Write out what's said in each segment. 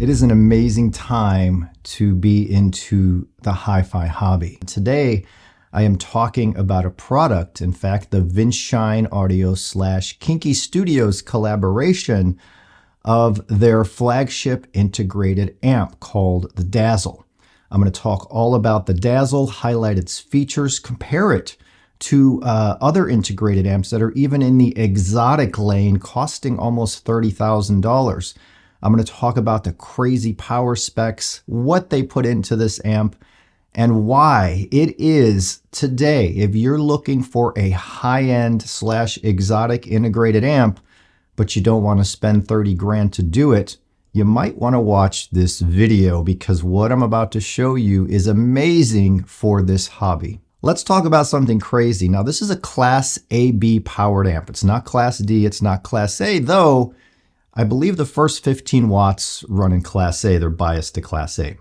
It is an amazing time to be into the hi-fi hobby. Today, I am talking about a product, in fact, the Vinshine Audio / Kinki Studios collaboration of their flagship integrated amp called the Dazzle. I'm going to talk all about the Dazzle, highlight its features, compare it to other integrated amps that are even in the exotic lane, costing almost $30,000. I'm going to talk about the crazy power specs, what they put into this amp, and why it is today, if you're looking for a high-end / exotic integrated amp, but you don't want to spend 30 grand to do it, you might want to watch this video because what I'm about to show you is amazing for this hobby. Let's talk about something crazy. Now, this is a Class AB powered amp. It's not Class D, it's not Class A, though I believe the first 15 watts run in Class A. They're biased to Class A.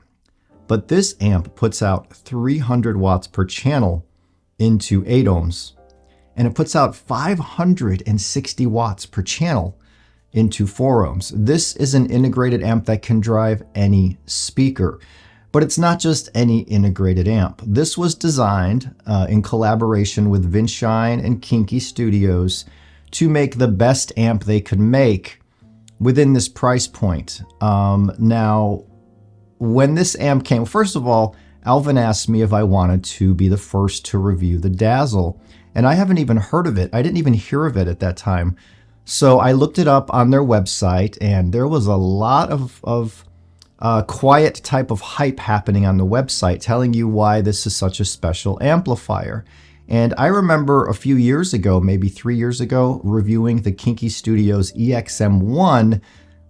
But this amp puts out 300 watts per channel into 8 ohms, and it puts out 560 watts per channel into 4 ohms. This is an integrated amp that can drive any speaker. But it's not just any integrated amp. This was designed in collaboration with Vinshine and Kinki Studios to make the best amp they could make within this price point. Now, when this amp came, first of all, Alvin asked me if I wanted to be the first to review the Dazzle, and I haven't even heard of it. I didn't even hear of it at that time. So I looked it up on their website, and there was a lot of quiet type of hype happening on the website telling you why this is such a special amplifier. And I remember a few years ago, maybe 3 years ago, reviewing the Kinki Studios EXM1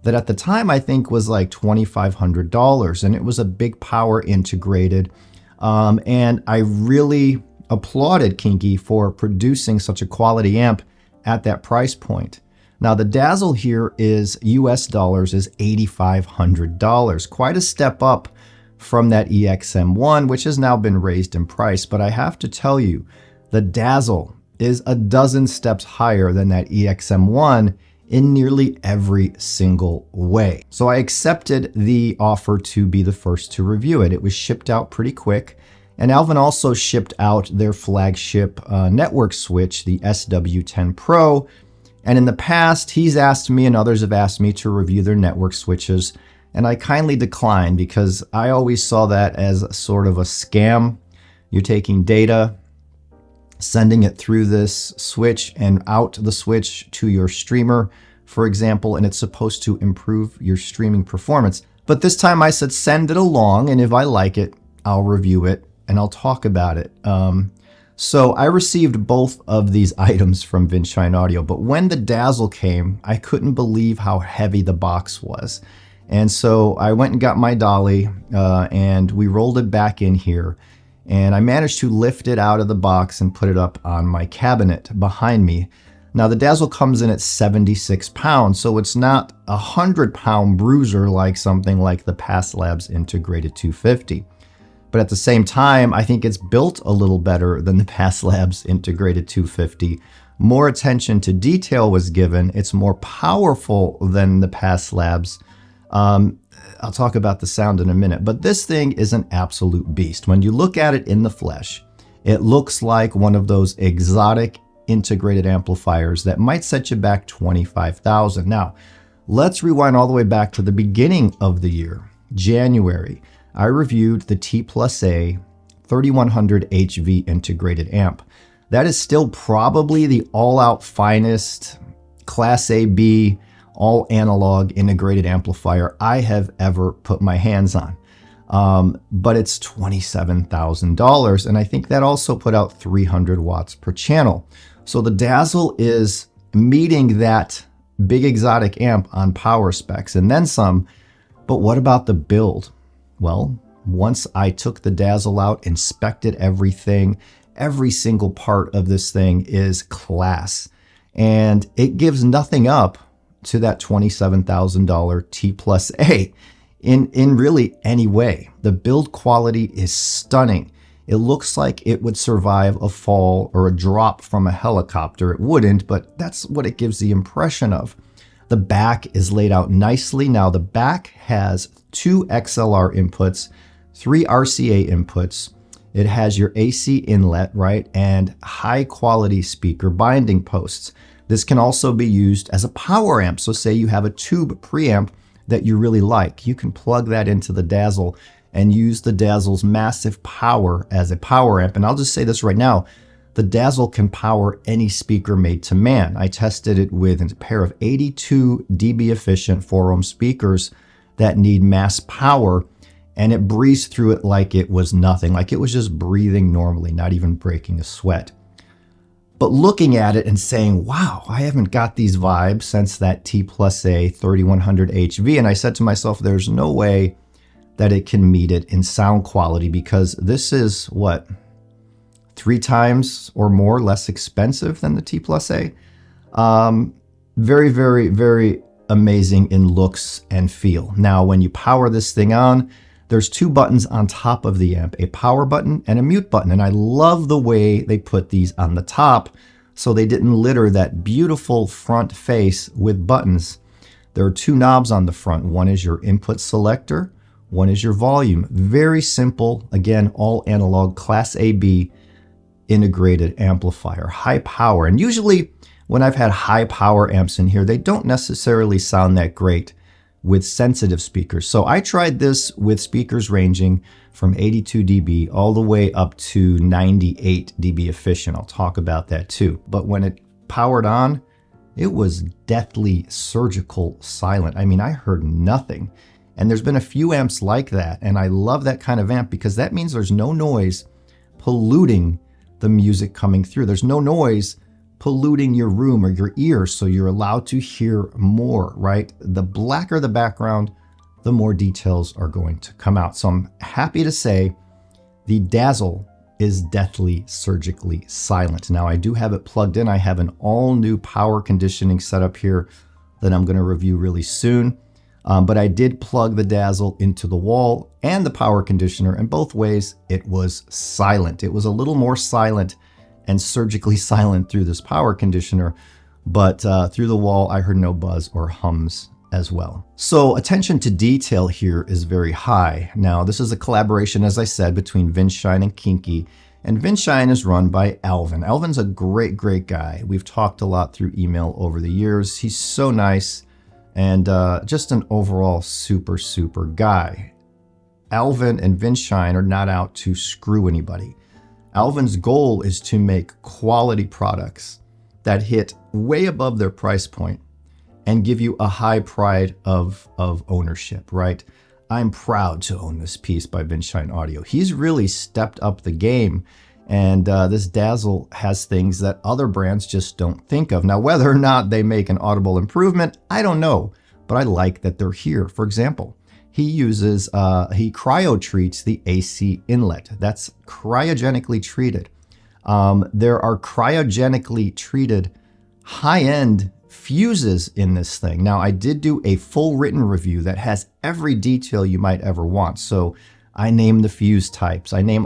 that at the time I think was like $2,500, and it was a big power integrated. And I really applauded Kinki for producing such a quality amp at that price point. Now, the Dazzle here is US dollars, is $8,500. Quite a step up from that EXM1, which has now been raised in price. But I have to tell you, the Dazzle is a dozen steps higher than that EXM1 in nearly every single way. So I accepted the offer to be the first to review it. It was shipped out pretty quick. And Alvin also shipped out their flagship network switch, the SW10 Pro. And in the past, he's asked me and others have asked me to review their network switches, and I kindly declined because I always saw that as sort of a scam. You're taking data, sending it through this switch and out the switch to your streamer, for example, and it's supposed to improve your streaming performance. But this time I said, send it along, and if I like it, I'll review it and I'll talk about it. So I received both of these items from Vinshine Audio, but when the Dazzle came, I couldn't believe how heavy the box was. And so I went and got my dolly and we rolled it back in here, and I managed to lift it out of the box and put it up on my cabinet behind me. Now, the Dazzle comes in at 76 pounds, so it's not a 100-pound bruiser like something like the Past Labs Integrated 250. But at the same time, I think it's built a little better than the Past Labs Integrated 250. More attention to detail was given. It's more powerful than the Past Labs. I'll talk about the sound in a minute, but this thing is an absolute beast. When you look at it in the flesh, it looks like one of those exotic integrated amplifiers that might set you back $25,000. Now, let's rewind all the way back to the beginning of the year, January. I reviewed the T+A 3100 HV integrated amp. That is still probably the all-out finest Class AB, all analog integrated amplifier I have ever put my hands on. But it's $27,000, and I think that also put out 300 watts per channel. So the Dazzle is meeting that big exotic amp on power specs and then some. But what about the build? Well, once I took the Dazzle out, inspected everything, every single part of this thing is class. And it gives nothing up to that $27,000 T+A in really any way. The build quality is stunning. It looks like it would survive a fall or a drop from a helicopter. It wouldn't, but that's what it gives the impression of. The back is laid out nicely. Now the back has 2 XLR inputs, 3 RCA inputs. It has your AC inlet, right? And high quality speaker binding posts. This can also be used as a power amp. So say you have a tube preamp that you really like. You can plug that into the Dazzle and use the Dazzle's massive power as a power amp. And I'll just say this right now, the Dazzle can power any speaker made to man. I tested it with a pair of 82 dB efficient 4-ohm speakers that need mass power, and it breezed through it like it was nothing, like it was just breathing normally, not even breaking a sweat. But looking at it and saying, wow, I haven't got these vibes since that T+A 3100 HV, and I said to myself, there's no way that it can meet it in sound quality, because this is what, 3 times or more less expensive than the T+A. Very, very, very amazing in looks and feel. Now, when you power this thing on, there's 2 buttons on top of the amp, a power button and a mute button. And I love the way they put these on the top so they didn't litter that beautiful front face with buttons. There are 2 knobs on the front. One is your input selector, one is your volume. Very simple, again, all analog, Class AB integrated amplifier, high power. And usually when I've had high power amps in here, they don't necessarily sound that great with sensitive speakers. So I tried this with speakers ranging from 82 dB all the way up to 98 dB efficient. I'll talk about that too. But when it powered on, it was deathly surgical silent. I mean, I heard nothing. And there's been a few amps like that. And I love that kind of amp because that means there's no noise polluting the music coming through. There's no noise polluting your room or your ears, so you're allowed to hear more, right? The blacker the background, the more details are going to come out. So I'm happy to say the Dazzle is deathly surgically silent. Now I do have it plugged in. I have an all new power conditioning setup here that I'm going to review really soon. But I did plug the Dazzle into the wall and the power conditioner, and both ways it was silent. It was a little more silent and surgically silent through this power conditioner, but through the wall I heard no buzz or hums as well. So attention to detail here is very high. Now this is a collaboration, as I said, between Vinshine and Kinki, and Vinshine is run by Alvin. Alvin's a great, great guy. We've talked a lot through email over the years. He's so nice. And just an overall super, super guy. Alvin and Vinshine are not out to screw anybody. Alvin's goal is to make quality products that hit way above their price point and give you a high pride of ownership, right? I'm proud to own this piece by Vinshine Audio. He's really stepped up the game. And this Dazzle has things that other brands just don't think of. Now, whether or not they make an audible improvement, I don't know, but I like that they're here. For example, he cryo treats the AC inlet. That's cryogenically treated. There are cryogenically treated high-end fuses in this thing. Now, I did do a full written review that has every detail you might ever want. So I name the fuse types. I name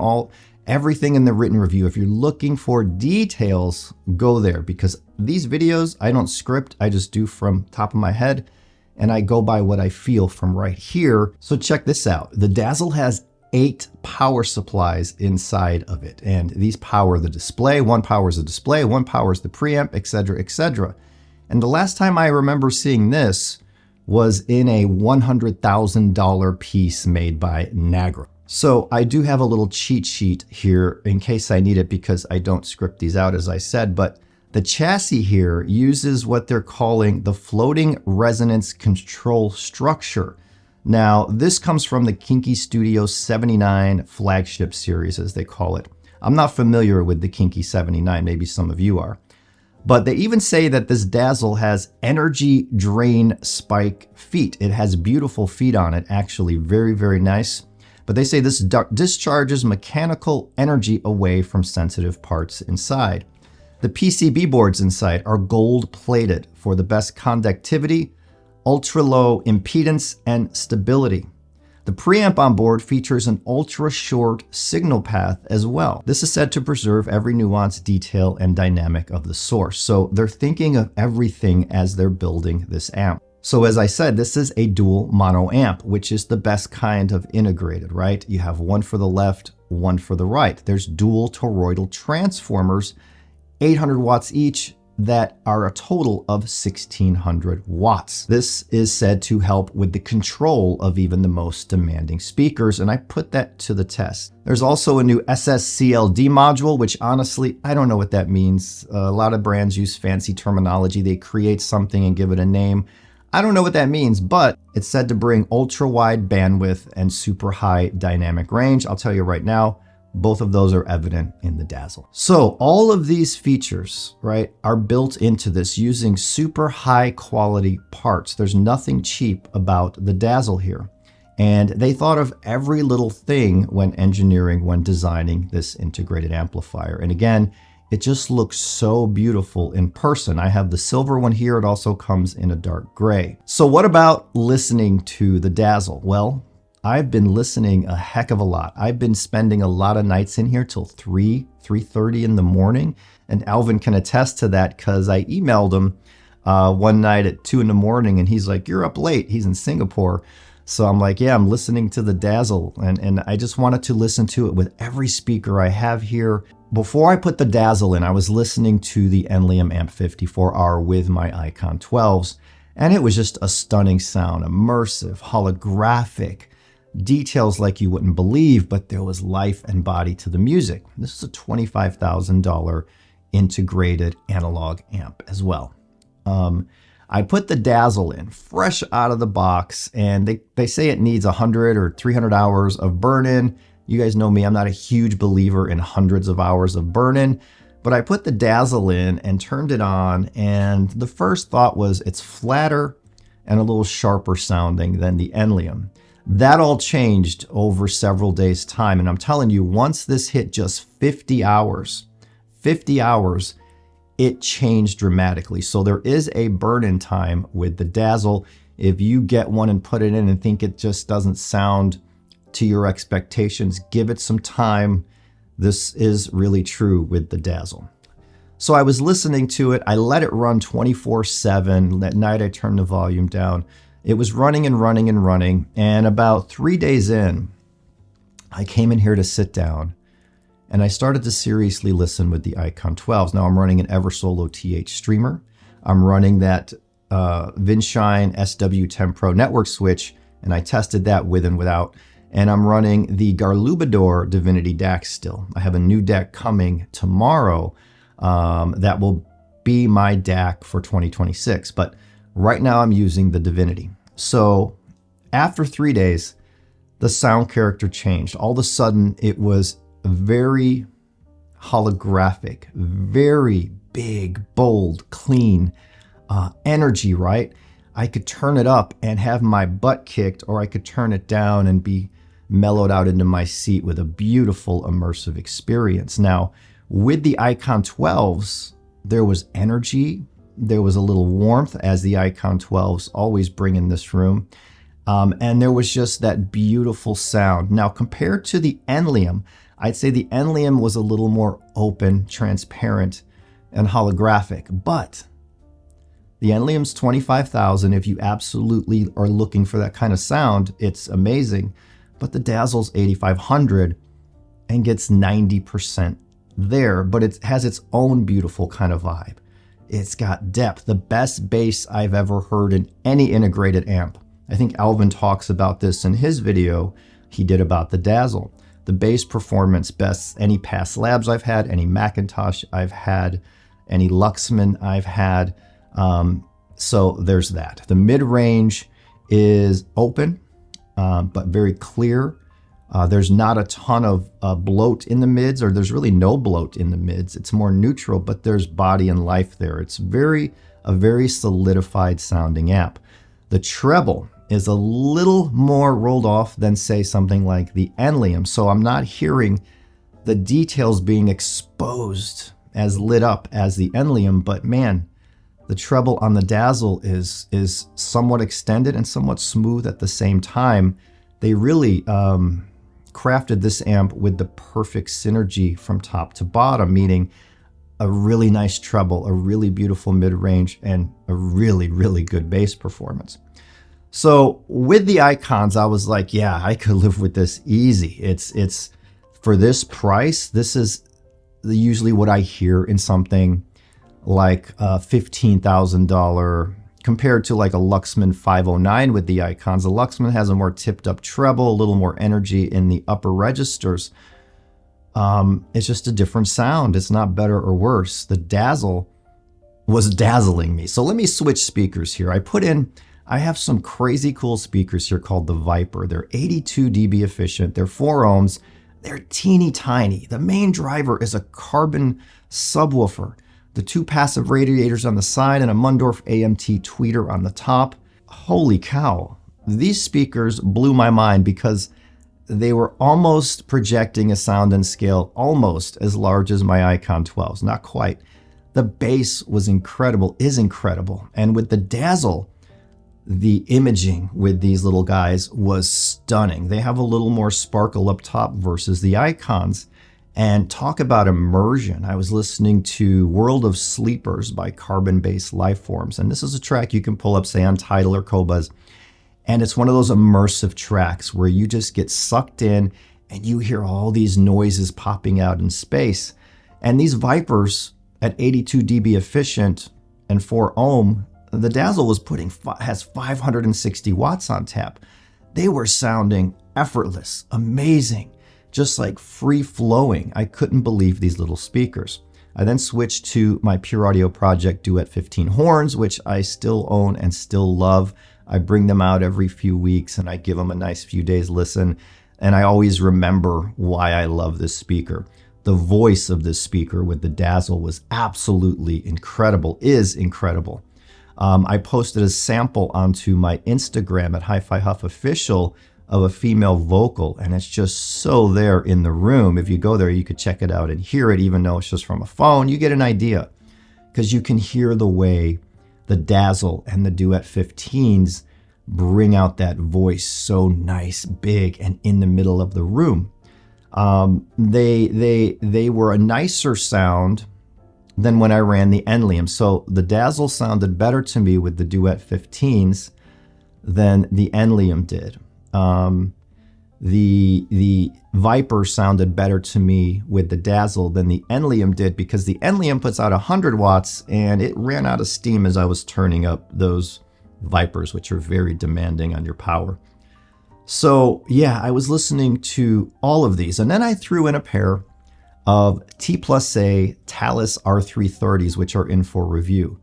everything in the written review. If you're looking for details, go there, because these videos, I don't script, I just do from top of my head, and I go by what I feel from right here. So check this out. The Dazzle has 8 power supplies inside of it, and these power the display. One powers the display, one powers the preamp, etc., etc. And the last time I remember seeing this was in a $100,000 piece made by Nagra. So I do have a little cheat sheet here in case I need it, because I don't script these out, as I said, but the chassis here uses what they're calling the floating resonance control structure. Now, this comes from the Kinki Studio 79 flagship series, as they call it. I'm not familiar with the Kinki 79, maybe some of you are. But they even say that this Dazzle has energy drain spike feet. It has beautiful feet on it, actually very, very nice. But they say this discharges mechanical energy away from sensitive parts inside. The PCB boards inside are gold plated for the best conductivity, ultra low impedance, and stability. The preamp on board features an ultra-short signal path as well. This is said to preserve every nuance, detail, and dynamic of the source. So they're thinking of everything as they're building this amp. So as I said, this is a dual mono amp, which is the best kind of integrated, right? You have one for the left, one for the right. There's dual toroidal transformers, 800 watts each, that are a total of 1600 watts. This is said to help with the control of even the most demanding speakers, and I put that to the test. There's also a new SSCLD module, which honestly, I don't know what that means. A lot of brands use fancy terminology. They create something and give it a name. I don't know what that means, but it's said to bring ultra wide bandwidth and super high dynamic range. I'll tell you right now, both of those are evident in the Dazzle. So all of these features, right, are built into this using super high quality parts. There's nothing cheap about the Dazzle here. And they thought of every little thing when engineering, when designing this integrated amplifier. And again, it just looks so beautiful in person. I have the silver one here. It also comes in a dark gray. So what about listening to the Dazzle? Well, I've been listening a heck of a lot. I've been spending a lot of nights in here till 3:30 in the morning. And Alvin can attest to that because I emailed him one night at 2 in the morning and he's like, "You're up late." He's in Singapore. So I'm like, yeah, I'm listening to the Dazzle. And I just wanted to listen to it with every speaker I have here. Before I put the Dazzle in, I was listening to the Enlium Amp 54R with my Icon 12s. And it was just a stunning sound, immersive, holographic, details like you wouldn't believe, but there was life and body to the music. This is a $25,000 integrated analog amp as well. I put the Dazzle in fresh out of the box, and they say it needs 100 or 300 hours of burn-in. You guys know me, I'm not a huge believer in hundreds of hours of burn-in, but I put the Dazzle in and turned it on, and the first thought was it's flatter and a little sharper sounding than the Enlium. That all changed over several days' time. And I'm telling you, once this hit just 50 hours, it changed dramatically. So there is a burn-in time with the Dazzle. If you get one and put it in and think it just doesn't sound to your expectations, give it some time. This is really true with the Dazzle. So I was listening to it. I let it run 24/7. That night I turned the volume down. It was running and running and running, and about 3 days in, I came in here to sit down, and I started to seriously listen with the Icon 12s. Now I'm running an Eversolo TH streamer. I'm running that Vinshine SW10 Pro network switch, and I tested that with and without. And I'm running the Garlubador Divinity DAC still. I have a new DAC coming tomorrow that will be my DAC for 2026, but right now I'm using the Divinity. So after 3 days, the sound character changed. All of a sudden, it was very holographic, very big, bold, clean energy, right? I could turn it up and have my butt kicked, or I could turn it down and be mellowed out into my seat with a beautiful immersive experience. Now, with the Icon 12s, there was energy. There was a little warmth, as the Icon 12s always bring in this room. And there was just that beautiful sound. Now, compared to the Enlium, I'd say the Enlium was a little more open, transparent, and holographic. But the Enlium's $25,000. If you absolutely are looking for that kind of sound, it's amazing. But the Dazzle's $8,500 and gets 90% there. But it has its own beautiful kind of vibe. It's got depth, the best bass I've ever heard in any integrated amp. I think Alvin talks about this in his video he did about the Dazzle. The bass performance bests any past labs I've had, any Macintosh I've had, any Luxman I've had. So there's that. The mid-range is open, but very clear. There's not a ton of bloat in the mids, or there's really no bloat in the mids. It's more neutral, but there's body and life there. It's a very solidified sounding amp. The treble is a little more rolled off than, say, something like the Enlium. So I'm not hearing the details being exposed as lit up as the Enlium, but man, the treble on the Dazzle is somewhat extended and somewhat smooth at the same time. They really crafted this amp with the perfect synergy from top to bottom, meaning a really nice treble, a really beautiful mid-range, and a really, really good bass performance. So with the icons, I was like, yeah, I could live with this easy. It's for this price, this is usually what I hear in something like a $15,000 compared to like a Luxman 509 with the icons. The Luxman has a more tipped up treble, a little more energy in the upper registers. It's just a different sound. It's not better or worse. The Dazzle was dazzling me. So let me switch speakers here. I have some crazy cool speakers here called the Viper. They're 82 dB efficient. They're 4 ohms. They're teeny tiny. The main driver is a carbon subwoofer. The 2 passive radiators on the side and a Mundorf AMT tweeter on the top. Holy cow. These speakers blew my mind because they were almost projecting a sound and scale almost as large as my Icon 12s. Not quite. The bass was incredible, is incredible. And with the Dazzle, the imaging with these little guys was stunning. They have a little more sparkle up top versus the Icons. And talk about immersion. I was listening to World of Sleepers by Carbon Based Lifeforms. And this is a track you can pull up, say, on Tidal or Qobuz. And it's one of those immersive tracks where you just get sucked in and you hear all these noises popping out in space. And these Vipers at 82 dB efficient and 4 ohm, the Dazzle has 560 watts on tap. They were sounding effortless, amazing, just like free flowing. I couldn't believe these little speakers. I then switched to my Pure Audio Project Duet 15 horns, which I still own and still love. I bring them out every few weeks and I give them a nice few days listen. And I always remember why I love this speaker. The voice of this speaker with the Dazzle was absolutely incredible, is incredible. I posted a sample onto my Instagram at HiFi Huff Official of a female vocal, and it's just so there in the room. If you go there, you could check it out and hear it, even though it's just from a phone. You get an idea because you can hear the way the Dazzle and the Duet 15s bring out that voice so nice, big, and in the middle of the room. They were a nicer sound than when I ran the Enlium. So the Dazzle sounded better to me with the Duet 15s than the Enlium did. The Viper sounded better to me with the Dazzle than the Enlium did because the Enlium puts out 100 watts and it ran out of steam as I was turning up those Vipers, which are very demanding on your power. So yeah, I was listening to all of these, and then I threw in a pair of T+A Talus R330s, which are in for review.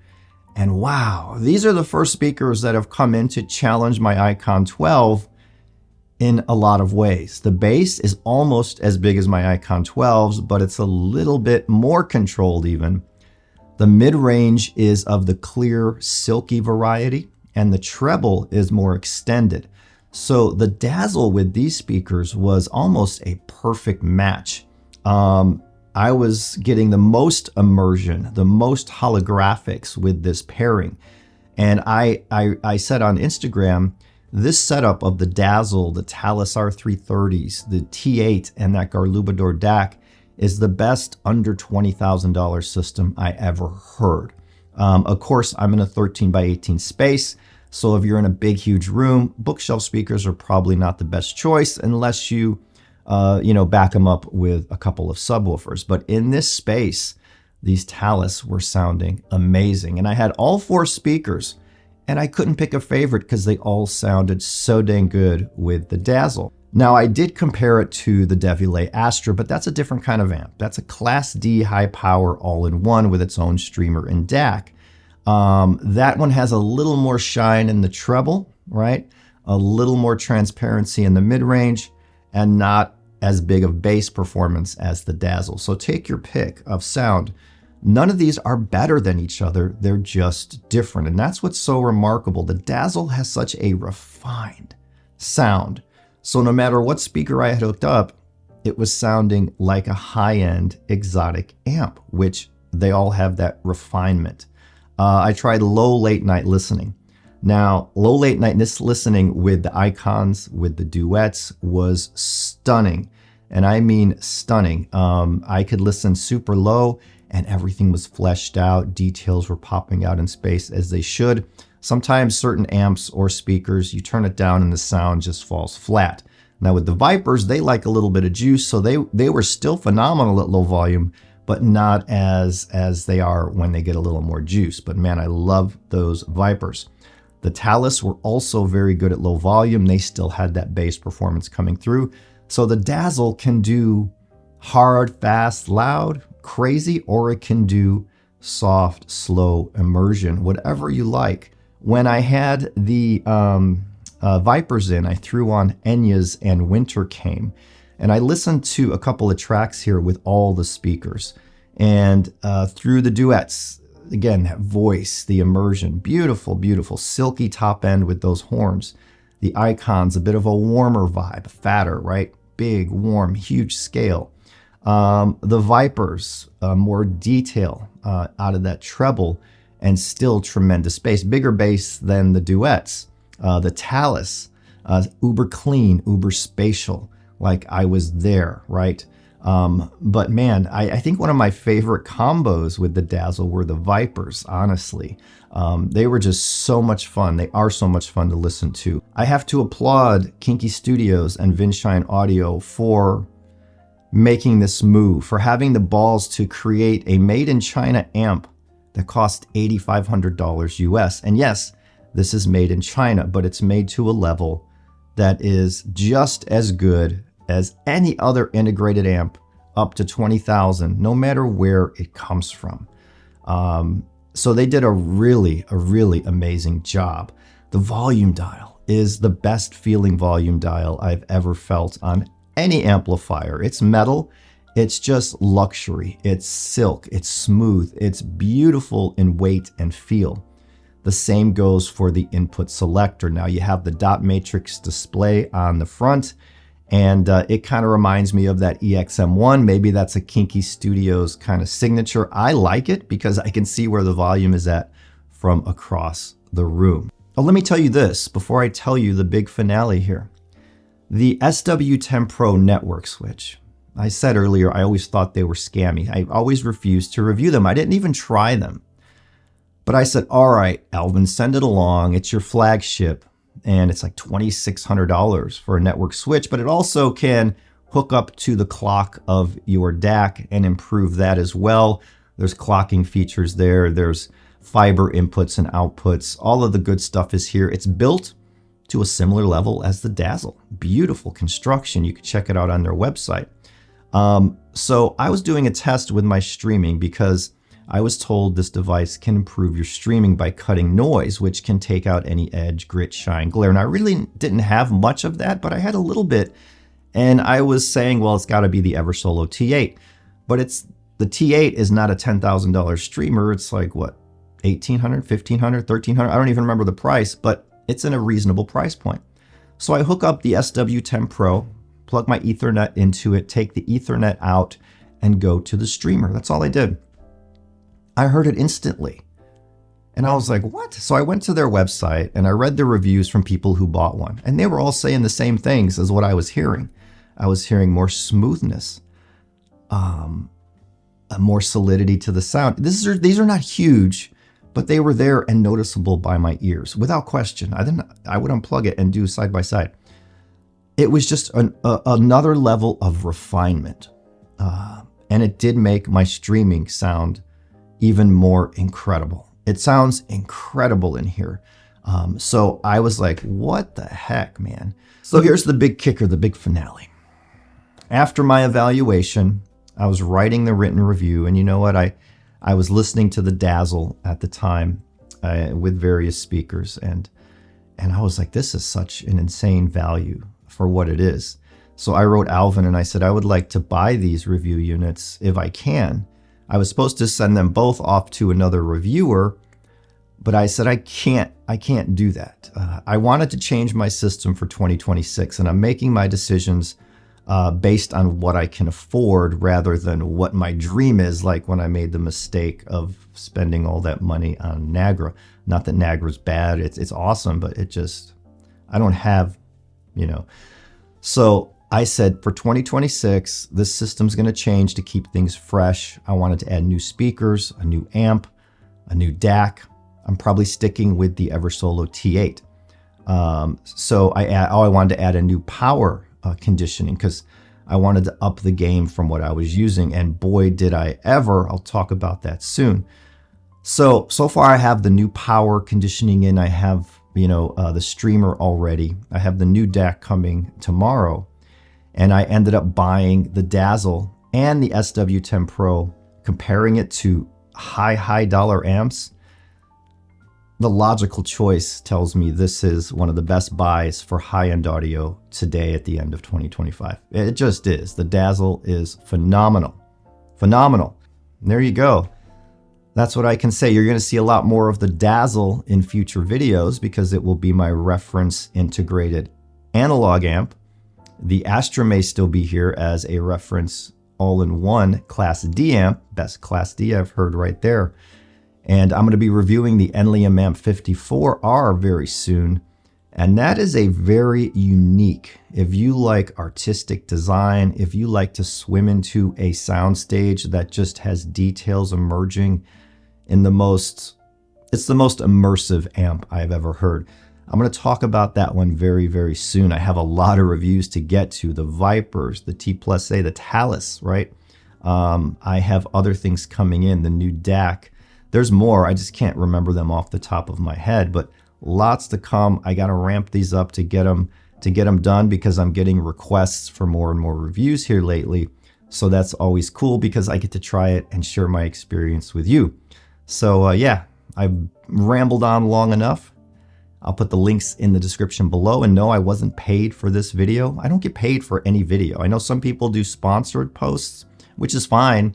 And wow, these are the first speakers that have come in to challenge my Icon 12 in a lot of ways. The bass is almost as big as my Icon 12s, but it's a little bit more controlled even. The mid-range is of the clear, silky variety, and the treble is more extended. So the Dazzle with these speakers was almost a perfect match. I was getting the most immersion, the most holographics with this pairing. And I said on Instagram, this setup of the Dazzle, the Talus R330s, the T8, and that Garlubador DAC is the best under $20,000 system I ever heard. Of course, I'm in a 13 by 18 space. So if you're in a big, huge room, bookshelf speakers are probably not the best choice unless you back them up with a couple of subwoofers. But in this space, these Talus were sounding amazing. And I had all 4 speakers, and I couldn't pick a favorite because they all sounded so dang good with the Dazzle. Now, I did compare it to the Devillet Astra, but that's a different kind of amp. That's a Class D high power all-in-one with its own streamer and DAC. That one has a little more shine in the treble, right? A little more transparency in the mid-range, and not as big of bass performance as the Dazzle. So take your pick of sound. None of these are better than each other. They're just different. And that's what's so remarkable. The Dazzle has such a refined sound. So no matter what speaker I had hooked up, it was sounding like a high-end exotic amp, which they all have that refinement. I tried low late night listening. Now, low late night listening with the icons, with the duets was stunning. And I mean stunning. I could listen super low and everything was fleshed out. Details were popping out in space as they should. Sometimes certain amps or speakers, you turn it down and the sound just falls flat. Now with the Vipers, they like a little bit of juice, so they were still phenomenal at low volume, but not as they are when they get a little more juice. But man, I love those Vipers. The Talus were also very good at low volume. They still had that bass performance coming through. So the Dazzle can do hard, fast, loud, crazy, or it can do soft, slow, immersion, whatever you like. When I had the Vipers in, I threw on Enya's and Winter Came. And I listened to a couple of tracks here with all the speakers. And through the duets, again, that voice, the immersion, beautiful, beautiful, silky top end with those horns. The icons, a bit of a warmer vibe, fatter, right? Big, warm, huge scale. The Vipers, more detail out of that treble and still tremendous bass, bigger bass than the duets. The Talus, uber clean, uber spatial, like I was there, right? But man, I think one of my favorite combos with the Dazzle were the Vipers, honestly. They were just so much fun. They are so much fun to listen to. I have to applaud Kinki Studios and Vinshine Audio for making this move, for having the balls to create a made-in-China amp that cost $8,500 US. And yes, this is made in China, but it's made to a level that is just as good as any other integrated amp up to 20,000, no matter where it comes from. So they did a really amazing job. The volume dial is the best feeling volume dial I've ever felt on any amplifier. It's metal, it's just luxury, it's silk, it's smooth, it's beautiful in weight and feel. The same goes for the input selector. Now you have the dot matrix display on the front, and it kind of reminds me of that EXM1. Maybe that's a Kinki Studios kind of signature. I like it because I can see where the volume is at from across the room. Oh, let me tell you this before I tell you the big finale here. The SW10 Pro network switch. I said earlier, I always thought they were scammy. I always refused to review them. I didn't even try them. But I said, all right, Alvin, send it along. It's your flagship. And it's like $2,600 for a network switch, but it also can hook up to the clock of your DAC and improve that as well. There's clocking features there. There's fiber inputs and outputs. All of the good stuff is here. It's built to a similar level as the Dazzle. Beautiful construction. You can check it out on their website. So I was doing a test with my streaming because I was told this device can improve your streaming by cutting noise, which can take out any edge, grit, shine, glare. And I really didn't have much of that, but I had a little bit. And I was saying, well, it's got to be the Eversolo T8. But the T8 is not a $10,000 streamer. It's like, what, $1,800, $1,500, $1,300? I don't even remember the price, but it's in a reasonable price point. So I hook up the SW10 Pro, plug my Ethernet into it, take the Ethernet out, and go to the streamer. That's all I did. I heard it instantly. And I was like, what? So I went to their website and I read the reviews from people who bought one. And they were all saying the same things as what I was hearing. I was hearing more smoothness, more solidity to the sound. These are not huge, but they were there and noticeable by my ears, without question. I would unplug it and do side by side. It was just another level of refinement. And it did make my streaming sound even more incredible. It sounds incredible in here. So I was like, what the heck, man? So here's the big kicker, the big finale. After my evaluation, I was writing the written review, and you know what? I was listening to the Dazzle at the time with various speakers, and I was like, this is such an insane value for what it is. So I wrote Alvin and I said, I would like to buy these review units if I can. I was supposed to send them both off to another reviewer, but I said, I can't do that. I wanted to change my system for 2026, and I'm making my decisions based on what I can afford rather than what my dream is, like when I made the mistake of spending all that money on Nagra. Not that Nagra's bad, it's awesome, but it just, I don't have, you know. So I said for 2026, this system's going to change to keep things fresh. I wanted to add new speakers, a new amp, a new DAC. I'm probably sticking with the Eversolo T8. So I wanted to add a new power conditioning because I wanted to up the game from what I was using, and boy did I ever. I'll talk about that soon. So far I have the new power conditioning in. I have, you know, the streamer already. I have the new DAC coming tomorrow, and I ended up buying the Dazzle and the SW10 Pro, comparing it to high dollar amps. The logical choice tells me this is one of the best buys for high-end audio today at the end of 2025. It just is. The Dazzle is phenomenal. Phenomenal. And there you go. That's what I can say. You're going to see a lot more of the Dazzle in future videos because it will be my reference integrated analog amp. The Astra may still be here as a reference all-in-one Class D amp. Best Class D I've heard right there. And I'm going to be reviewing the Enlium Amp 54R very soon. And that is a very unique, if you like artistic design, if you like to swim into a soundstage that just has details emerging in it's the most immersive amp I've ever heard. I'm going to talk about that one very soon. I have a lot of reviews to get to, the Vipers, the T+A, the Talus, right? I have other things coming in, the new DAC. There's more, I just can't remember them off the top of my head, but lots to come. I got to ramp these up to get them done because I'm getting requests for more and more reviews here lately. So that's always cool because I get to try it and share my experience with you. So yeah, I've rambled on long enough. I'll put the links in the description below. And no, I wasn't paid for this video. I don't get paid for any video. I know some people do sponsored posts, which is fine,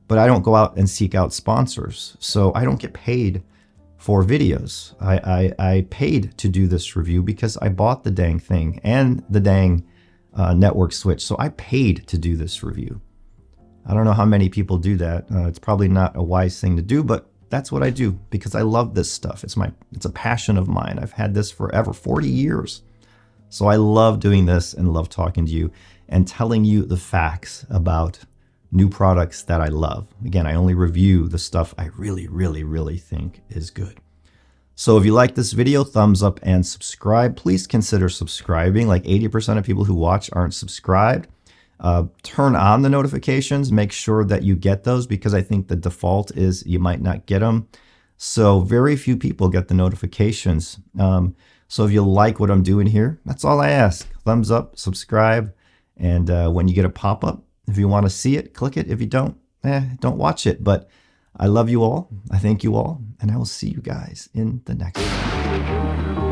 but I don't go out and seek out sponsors. So I don't get paid for videos. I paid to do this review because I bought the dang thing and the dang network switch. So I paid to do this review. I don't know how many people do that. It's probably not a wise thing to do, but that's what I do because I love this stuff. It's a passion of mine. I've had this forever, 40 years. So I love doing this and love talking to you and telling you the facts about new products that I love. Again, I only review the stuff I really think is good. So if you like this video, thumbs up and subscribe. Please consider subscribing. Like 80% of people who watch aren't subscribed. Turn on the notifications. Make sure that you get those because I think the default is you might not get them. So very few people get the notifications. So if you like what I'm doing here, that's all I ask. Thumbs up, subscribe, and when you get a pop-up, if you want to see it, click it. If you don't watch it. But I love you all. I thank you all. And I will see you guys in the next one.